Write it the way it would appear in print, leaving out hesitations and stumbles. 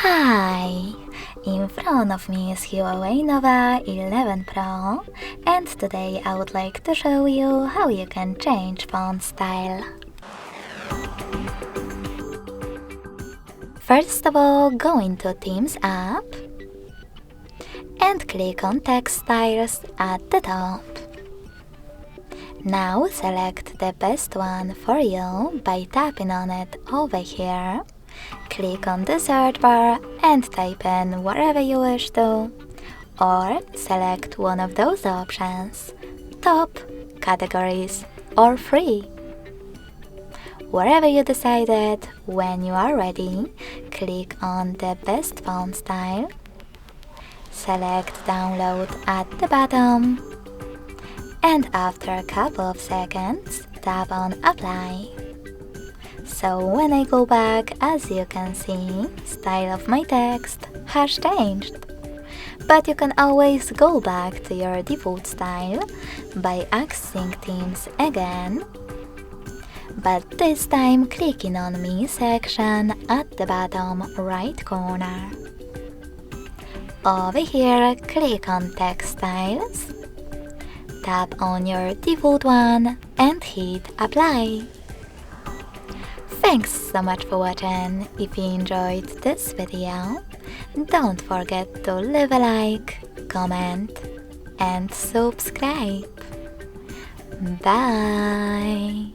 Hi! In front of me is Huawei Nova 11 Pro, and today I would like to show you how you can change font style. First of all, go into Themes app and click on Text Styles at the top. Now select the best one for you by tapping on it over here. Click on the search bar and type in whatever you wish to, or select one of those options: top, categories, or free. Wherever you decided, when you are ready, click on the best font style, select download at the bottom, and after a couple of seconds, tap on apply. So when I go back, as you can see, style of my text has changed. But you can always go back to your default style by accessing themes again, but this time clicking on Me section at the bottom right corner. Over here, click on Text Styles, tap on your default one and hit apply. Thanks so much for watching. If you enjoyed this video, don't forget to leave a like, comment and subscribe. Bye!